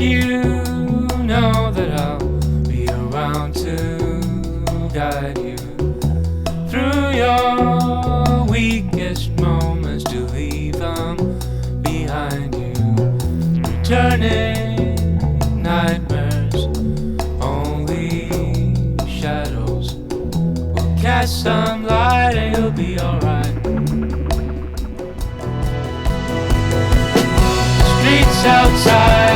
you know that I'll be around to guide you through your weakest moments, to leave them behind you. Returning nightmares, only shadows will cast some light and you'll be alright. Streets outside